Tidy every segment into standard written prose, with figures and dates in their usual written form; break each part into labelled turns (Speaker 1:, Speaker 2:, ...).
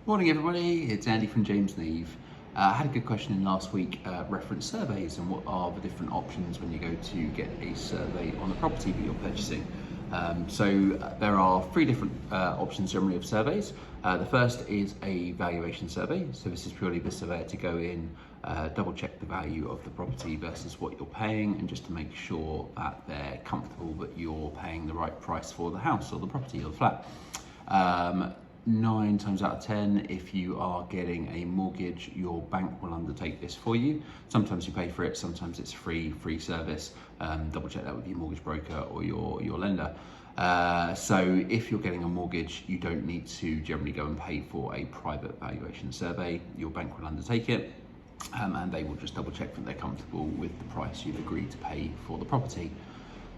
Speaker 1: Morning everybody, it's Andy from James Neve. I had a good question in last week, reference surveys and what are the different options when you go to get a survey on the property that you're purchasing. There are three different options generally of surveys. The first is a valuation survey. So this is purely the surveyor to go in, double check the value of the property versus what you're paying, and just to make sure that they're comfortable that you're paying the right price for the house or the property or the flat. 9 times out of 10, if you are getting a mortgage, your bank will undertake this for you. Sometimes you pay for it, sometimes it's free service. Double check that with your mortgage broker or your lender. So if you're getting a mortgage, you don't need to generally go and pay for a private valuation survey. Your bank will undertake it, and they will just double check that they're comfortable with the price you've agreed to pay for the property.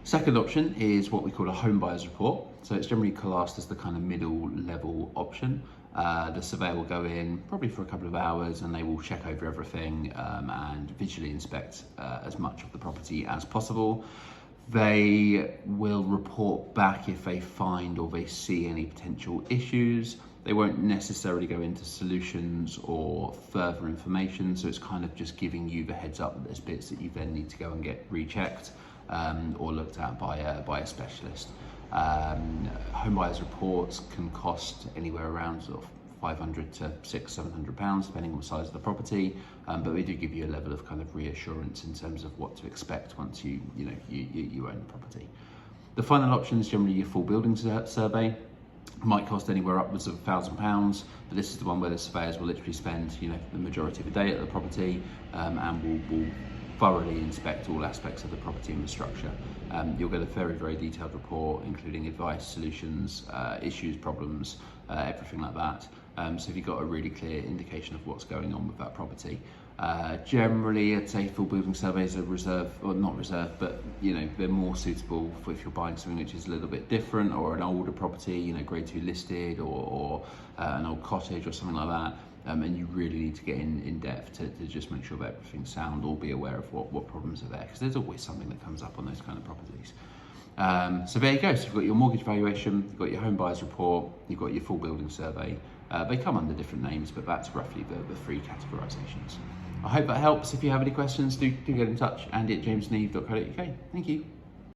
Speaker 1: Second option is what we call a home buyer's report. So it's generally classed as the kind of middle level option. The surveyor will go in probably for a couple of hours and they will check over everything and visually inspect as much of the property as possible. They will report back if they find or they see any potential issues. They won't necessarily go into solutions or further information, so it's kind of just giving you the heads up that there's bits that you then need to go and get rechecked or looked at by a specialist. Home buyers reports can cost anywhere around sort of £500 to £600-700 depending on the size of the property, but they do give you a level of kind of reassurance in terms of what to expect once you own the property. The final option is generally your full building survey. Might cost anywhere upwards of £1,000, but this is the one where the surveyors will literally spend the majority of the day at the property and will thoroughly inspect all aspects of the property and the structure. You'll get a very detailed report including advice, solutions, issues, problems, everything like that. So if you've got a really clear indication of what's going on with that property. Generally, I'd say full building surveys are reserved, or not reserved, but they're more suitable for if you're buying something which is a little bit different, or an older property, grade 2 listed, or an old cottage or something like that. And you really need to get in depth to just make sure that everything's sound, or be aware of what problems are there, because there's always something that comes up on those kind of properties. So there you go. So you've got your mortgage valuation, you've got your home buyer's report, you've got your full building survey. They come under different names, but that's roughly the three categorisations. I hope that helps. If you have any questions, do get in touch. Andy@jamesneve.co.uk. Thank you.